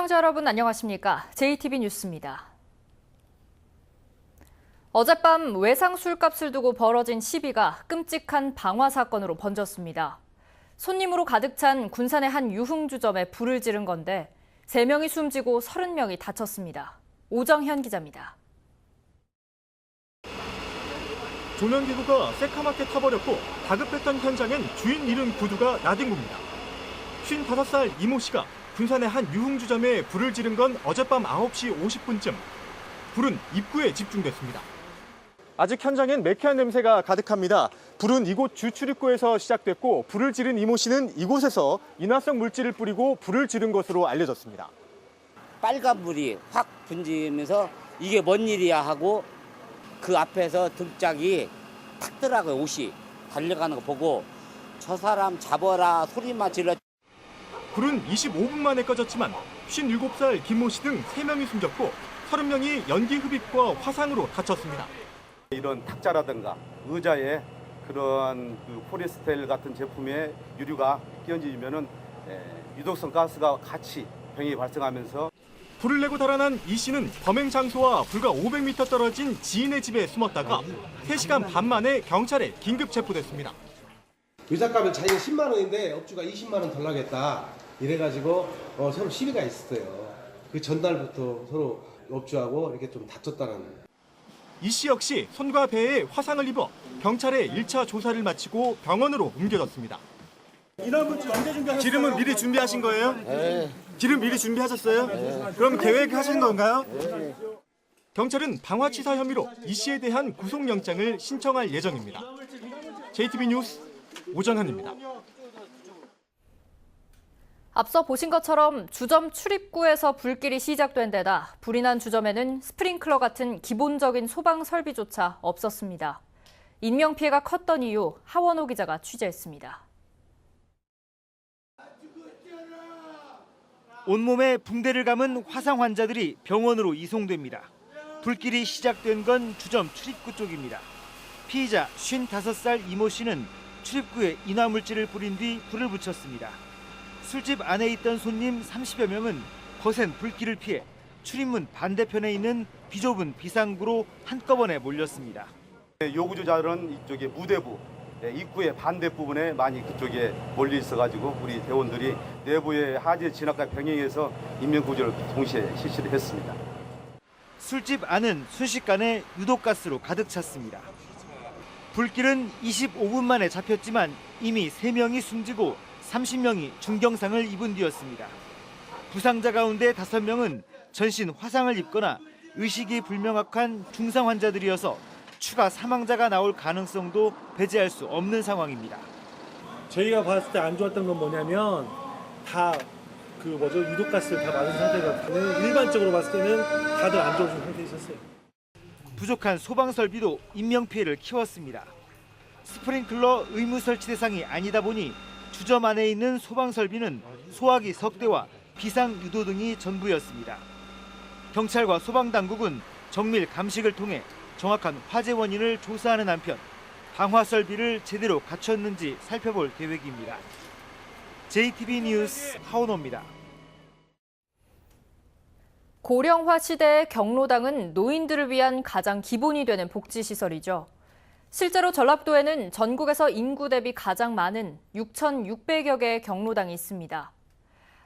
시청자 여러분 안녕하십니까? JTB 뉴스입니다. 어젯밤 외상 술값을 두고 벌어진 시비가 끔찍한 방화 사건으로 번졌습니다. 손님으로 가득 찬 군산의 한 유흥주점에 불을 지른 건데 3명이 숨지고 30명이 다쳤습니다. 오정현 기자입니다. 조명기구가 새카맣게 타버렸고 다급했던 현장엔 주인 잃은 구두가 나뒹굽니다. 55살 이모 씨가 군산의 한 유흥주점에 불을 지른 건 어젯밤 9시 50분쯤. 불은 입구에 집중됐습니다. 아직 현장엔 매캐한 냄새가 가득합니다. 불은 이곳 주출입구에서 시작됐고 불을 지른 이모 씨는 이곳에서 인화성 물질을 뿌리고 불을 지른 것으로 알려졌습니다. 빨간 불이 확 분지면서 이게 뭔 일이야 하고 그 앞에서 등짝이 탁더라고요. 옷이 달려가는 거 보고 저 사람 잡아라 소리만 질러. 불은 25분 만에 꺼졌지만 57살 김모 씨 등 3명이 숨졌고 30명이 연기 흡입과 화상으로 다쳤습니다. 이런 탁자라든가 의자에 그런 포리스텔 같은 제품에 유류가 끼얹어지면은 유독성 가스가 같이 병이 발생하면서 불을 내고 달아난 이 씨는 범행 장소와 불과 500m 떨어진 지인의 집에 숨었다가 3시간 반 만에 경찰에 긴급 체포됐습니다. 의자값은 자기가 10만 원인데 업주가 20만 원 덜 나겠다 이래가지고 서로 시비가 있었어요. 그 전날부터 서로 업주하고 이렇게 좀 다퉜다는. 이 씨 역시 손과 배에 화상을 입어 경찰에 1차 조사를 마치고 병원으로 옮겨졌습니다. 인화물질 언제 준비하셨어요? 기름은 미리 준비하신 거예요? 네. 기름 미리 준비하셨어요? 네. 그럼 계획하신 건가요? 네. 경찰은 방화치사 혐의로 이 씨에 대한 구속영장을 신청할 예정입니다. JTB 뉴스 오정현입니다. 앞서 보신 것처럼 주점 출입구에서 불길이 시작된 데다 불이 난 주점에는 스프링클러 같은 기본적인 소방 설비조차 없었습니다. 인명피해가 컸던 이유 하원호 기자가 취재했습니다. 온몸에 붕대를 감은 화상 환자들이 병원으로 이송됩니다. 불길이 시작된 건 주점 출입구 쪽입니다. 피의자 55살 이모 씨는 출입구에 인화물질을 뿌린 뒤 불을 붙였습니다. 술집 안에 있던 손님 30여 명은 거센 불길을 피해 출입문 반대편에 있는 비좁은 비상구로 한꺼번에 몰렸습니다. 요구주자들은 이쪽에 무대부 입구의 반대 부분에 많이 그쪽에 몰려 있어가지고 우리 대원들이 내부의 하재 진압과 병행해서 인명구조를 동시에 실시를 했습니다. 술집 안은 순식간에 유독가스로 가득 찼습니다. 불길은 25분 만에 잡혔지만 이미 3명이 숨지고 30명이 중경상을 입은 뒤였습니다. 부상자 가운데 5명은 전신 화상을 입거나 의식이 불명확한 중상 환자들이어서 추가 사망자가 나올 가능성도 배제할 수 없는 상황입니다. 저희가 봤을 때 안 좋았던 건 뭐냐면 다 유독가스를 다 맞은 상태가 일반적으로 봤을 때는 다들 안 좋은 상태에 있었어요. 부족한 소방 설비도 인명 피해를 키웠습니다. 스프링클러 의무 설치 대상이 아니다 보니 주점 안에 있는 소방 설비는 소화기 석 대와 비상 유도 등이 전부였습니다. 경찰과 소방 당국은 정밀 감식을 통해 정확한 화재 원인을 조사하는 한편 방화 설비를 제대로 갖췄는지 살펴볼 계획입니다. JTB 뉴스 하원호입니다. 고령화 시대의 경로당은 노인들을 위한 가장 기본이 되는 복지시설이죠. 실제로 전라북도에는 전국에서 인구 대비 가장 많은 6,600여 개의 경로당이 있습니다.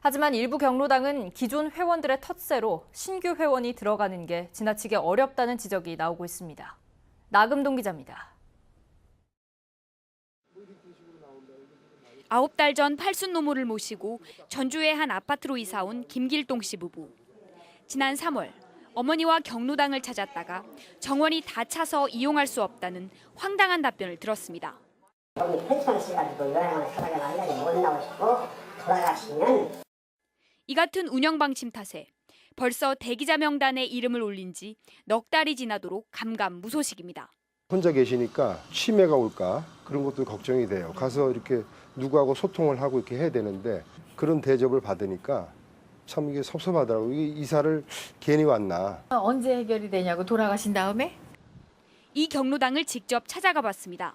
하지만 일부 경로당은 기존 회원들의 텃세로 신규 회원이 들어가는 게 지나치게 어렵다는 지적이 나오고 있습니다. 나금동 기자입니다. 9달 전 팔순 노모를 모시고 전주의 한 아파트로 이사 온 김길동 씨 부부. 지난 3월 어머니와 경로당을 찾았다가 정원이 다 차서 이용할 수 없다는 황당한 답변을 들었습니다. 여기 펜션 쓰가지고 여행을 찾아가 완전히 못 나오시고 돌아가시면 이 같은 운영 방침 탓에 벌써 대기자 명단에 이름을 올린 지 넉 달이 지나도록 감감무소식입니다. 혼자 계시니까 치매가 올까 그런 것도 걱정이 돼요. 가서 이렇게 누구하고 소통을 하고 이렇게 해야 되는데 그런 대접을 받으니까 참 이게 섭섭하더라고요. 이사를 괜히 왔나. 언제 해결이 되냐고 돌아가신 다음에? 이 경로당을 직접 찾아가 봤습니다.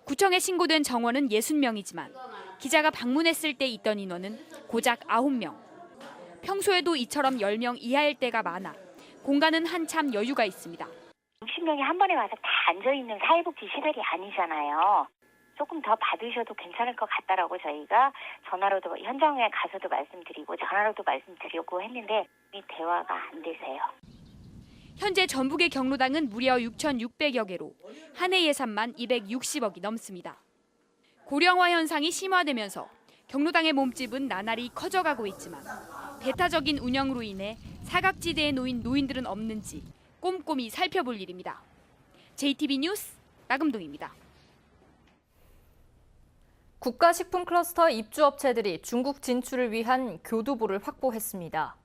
구청에 신고된 정원은 60명이지만 기자가 방문했을 때 있던 인원은 고작 9명. 평소에도 이처럼 10명 이하일 때가 많아 공간은 한참 여유가 있습니다. 60명이 한 번에 와서 다 앉아있는 사회복지 시설이 아니잖아요. 조금 더 받으셔도 괜찮을 것 같다라고 저희가 전화로도 현장에 가서도 말씀드리고 전화로도 말씀드리고 했는데 이 대화가 안 되세요. 현재 전북의 경로당은 무려 6,600여 개로 한 해 예산만 260억이 넘습니다. 고령화 현상이 심화되면서 경로당의 몸집은 나날이 커져가고 있지만 배타적인 운영으로 인해 사각지대에 놓인 노인들은 없는지 꼼꼼히 살펴볼 일입니다. JTB 뉴스 나금동입니다. 국가식품클러스터 입주업체들이 중국 진출을 위한 교두보를 확보했습니다.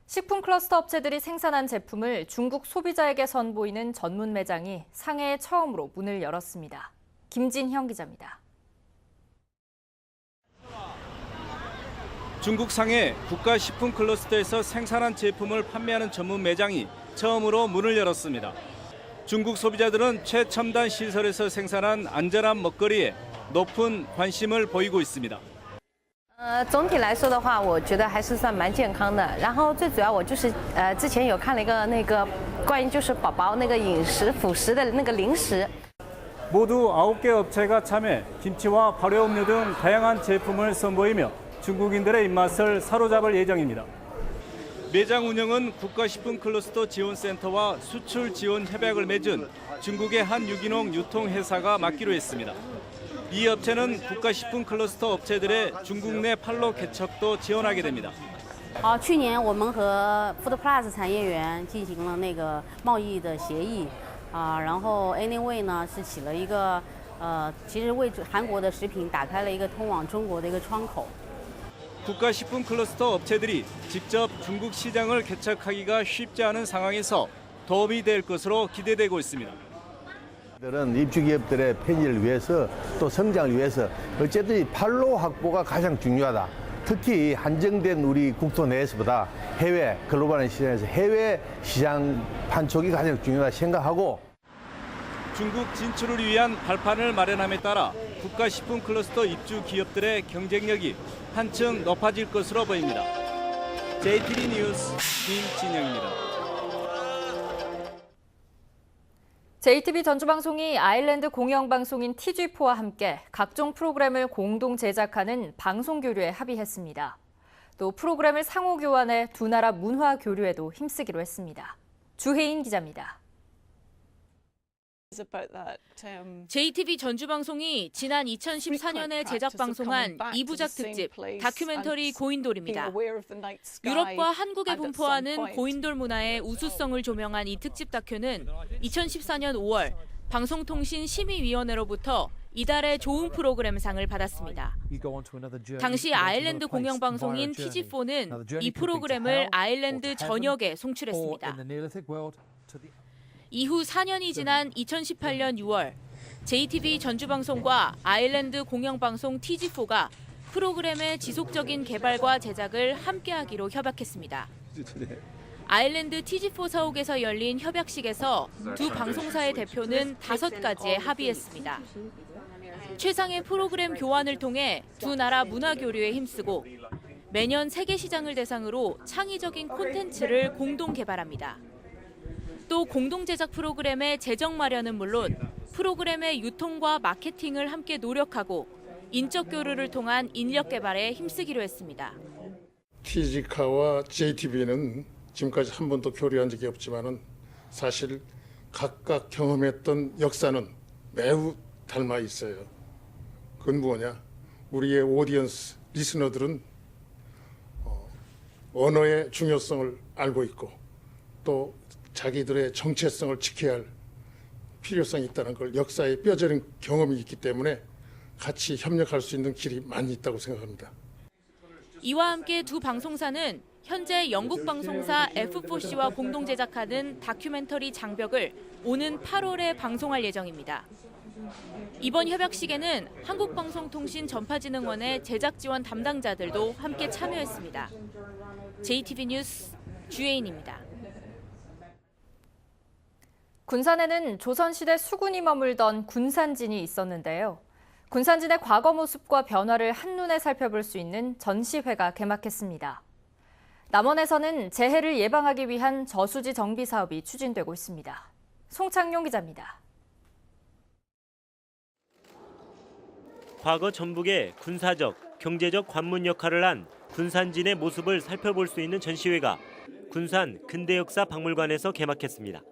식품클러스터 업체들이 생산한 제품을 중국 소비자에게 선보이는 전문 매장이 상해에 처음으로 문을 열었습니다. 김진형 기자입니다. 중국 상해 국가식품클러스터에서 생산한 제품을 판매하는 전문 매장이 처음으로 문을 열었습니다. 중국 소비자들은 최첨단 시설에서 생산한 안전한 먹거리에 높은 관심을 보이고 있습니다. 总体来说的话，我觉得还是算蛮健康的。然后最主要我就是之前有看了一个关于就是宝宝饮食辅食的零食。 모두 9개 업체가 참여, 김치와 발효음료 등 다양한 제품을 선보이며 중국인들의 입맛을 사로잡을 예정입니다. 매장 운영은 국가식품클러스터 지원센터와 수출 지원 협약을 맺은 중국의 한 유기농 유통회사가 맡기로 했습니다. 이 업체는 국가식품클러스터 업체들의 중국 내 판로 개척도 지원하게 됩니다. 去年我们和 Food Plus 产业园进行了贸易的协议，然后 Anyway 呢是起了一个其实为韩国的食品打开了一个通往中国的一个窗口。 국가식품클러스터 업체들이 직접 중국 시장을 개척하기가 쉽지 않은 상황에서 도움이 될 것으로 기대되고 있습니다. 입주기업들의 편의를 위해서 또 성장을 위해서 어쨌든 이 판로 확보가 가장 중요하다. 특히 한정된 우리 국토 내에서보다 해외 글로벌한 시장에서 해외 시장 판촉이 가장 중요하다 생각하고 중국 진출을 위한 발판을 마련함에 따라 국가식품클러스터 입주 기업들의 경쟁력이 한층 높아질 것으로 보입니다. JTB 뉴스 김진영입니다. JTB 전주방송이 아일랜드 공영방송인 TG4와 함께 각종 프로그램을 공동 제작하는 방송교류에 합의했습니다. 또 프로그램을 상호 교환해 두 나라 문화 교류에도 힘쓰기로 했습니다. 주혜인 기자입니다. JTB 전주방송이 지난 2014년에 제작 방송한 2부작 특집 다큐멘터리 고인돌입니다. 유럽과 한국에 분포하는 고인돌 문화의 우수성을 조명한 이 특집 다큐는 2014년 5월 방송통신심의위원회로부터 이달의 좋은 프로그램상을 받았습니다. 당시 아일랜드 공영방송인 TG4는 이 프로그램을 아일랜드 전역에 송출했습니다. 이후 4년이 지난 2018년 6월 JTB 전주방송과 아일랜드 공영방송 TG4가 프로그램의 지속적인 개발과 제작을 함께하기로 협약했습니다. 아일랜드 TG4 사옥에서 열린 협약식에서 두 방송사의 대표는 5가지에 합의했습니다. 최상의 프로그램 교환을 통해 두 나라 문화 교류에 힘쓰고 매년 세계 시장을 대상으로 창의적인 콘텐츠를 공동 개발합니다. 또 공동 제작 프로그램의 재정 마련은 물론 프로그램의 유통과 마케팅을 함께 노력하고 인적 교류를 통한 인력 개발에 힘쓰기로 했습니다. TG카와 JTB는 지금까지 한 번도 교류한 적이 없지만은 사실 각각 경험했던 역사는 매우 닮아 있어요. 그건 뭐냐? 우리의 오디언스, 리스너들은 언어의 중요성을 알고 있고 또 자기들의 정체성을 지켜야 할 필요성이 있다는 걸 역사에 뼈저린 경험이 있기 때문에 같이 협력할 수 있는 길이 많이 있다고 생각합니다. 이와 함께 두 방송사는 현재 영국 방송사 F4C와 공동 제작하는 다큐멘터리 장벽을 오는 8월에 방송할 예정입니다. 이번 협약식에는 한국방송통신전파진흥원의 제작 지원 담당자들도 함께 참여했습니다. JTB 뉴스 주혜인입니다. 군산에는 조선시대 수군이 머물던 군산진이 있었는데요. 군산진의 과거 모습과 변화를 한눈에 살펴볼 수 있는 전시회가 개막했습니다. 남원에서는 재해를 예방하기 위한 저수지 정비 사업이 추진되고 있습니다. 송창용 기자입니다. 과거 전북의 군사적, 경제적 관문 역할을 한 군산진의 모습을 살펴볼 수 있는 전시회가 군산 근대역사 박물관에서 개막했습니다.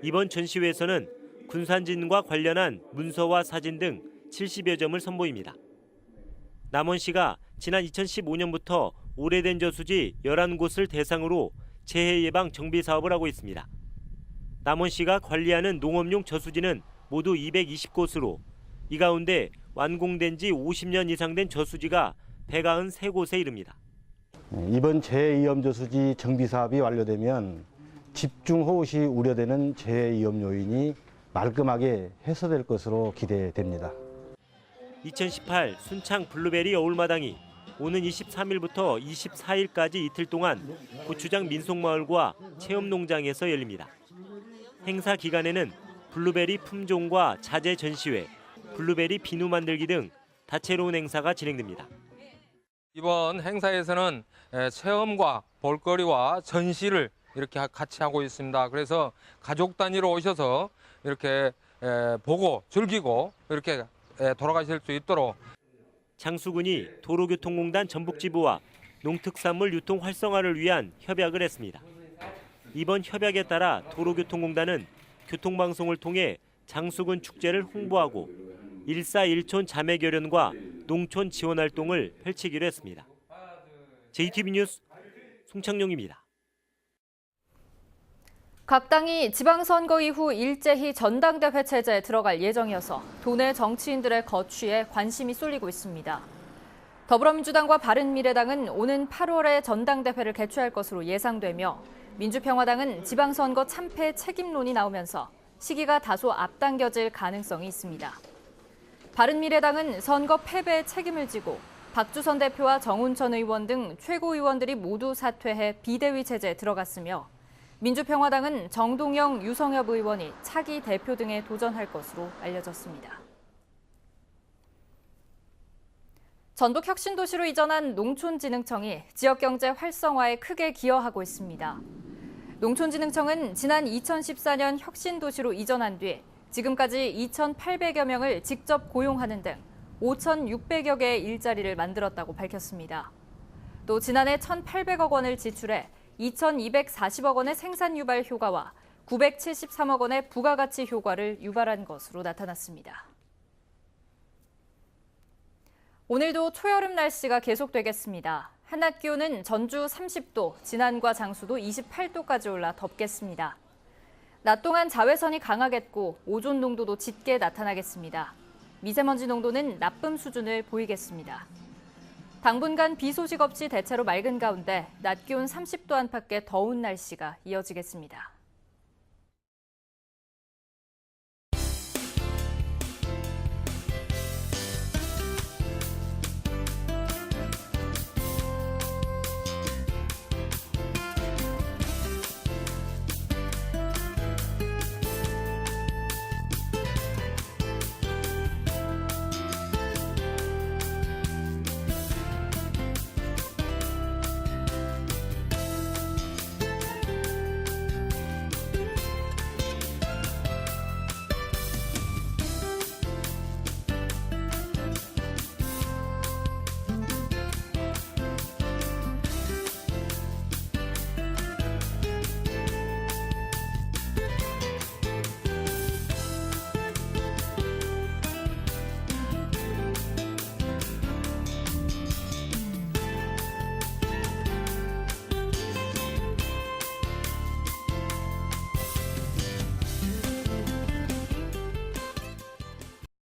이번 전시회에서는 군산진과 관련한 문서와 사진 등 70여 점을 선보입니다. 남원시가 지난 2015년부터 오래된 저수지 11곳을 대상으로 재해 예방 정비 사업을 하고 있습니다. 남원시가 관리하는 농업용 저수지는 모두 220곳으로 이 가운데 완공된 지 50년 이상 된 저수지가 193곳에 이릅니다. 이번 재해위험저수지 정비 사업이 완료되면 집중호우 시 우려되는 재해위험 요인이 말끔하게 해소될 것으로 기대됩니다. 2018 순창 블루베리 어울마당이 오는 23일부터 24일까지 이틀 동안 고추장 민속마을과 체험농장에서 열립니다. 행사 기간에는 블루베리 품종과 자재 전시회, 블루베리 비누 만들기 등 다채로운 행사가 진행됩니다. 이번 행사에서는 체험과 볼거리와 전시를 이렇게 같이 하고 있습니다. 그래서 가족 단위로 오셔서 이렇게 보고 즐기고 이렇게 돌아가실 수 있도록 장수군이 도로교통공단 전북지부와 농특산물 유통 활성화를 위한 협약을 했습니다. 이번 협약에 따라 도로교통공단은 교통방송을 통해 장수군 축제를 홍보하고 1사1촌 자매결연과 농촌 지원 활동을 펼치기로 했습니다. JTB 뉴스 송창용입니다. 각 당이 지방선거 이후 일제히 전당대회 체제에 들어갈 예정이어서 도내 정치인들의 거취에 관심이 쏠리고 있습니다. 더불어민주당과 바른미래당은 오는 8월에 전당대회를 개최할 것으로 예상되며 민주평화당은 지방선거 참패 책임론이 나오면서 시기가 다소 앞당겨질 가능성이 있습니다. 바른미래당은 선거 패배의 책임을 지고 박주선 대표와 정운천 의원 등 최고위원들이 모두 사퇴해 비대위 체제에 들어갔으며 민주평화당은 정동영, 유성엽 의원이 차기 대표 등에 도전할 것으로 알려졌습니다. 전북 혁신도시로 이전한 농촌진흥청이 지역경제 활성화에 크게 기여하고 있습니다. 농촌진흥청은 지난 2014년 혁신도시로 이전한 뒤 지금까지 2,800여 명을 직접 고용하는 등 5,600여 개의 일자리를 만들었다고 밝혔습니다. 또 지난해 1,800억 원을 지출해 2,240억 원의 생산 유발 효과와 973억 원의 부가가치 효과를 유발한 것으로 나타났습니다. 오늘도 초여름 날씨가 계속되겠습니다. 한낮 기온은 전주 30도, 진안과 장수도 28도까지 올라 덥겠습니다. 낮 동안 자외선이 강하겠고 오존 농도도 짙게 나타나겠습니다. 미세먼지 농도는 나쁨 수준을 보이겠습니다. 당분간 비 소식 없이 대체로 맑은 가운데 낮 기온 30도 안팎의 더운 날씨가 이어지겠습니다.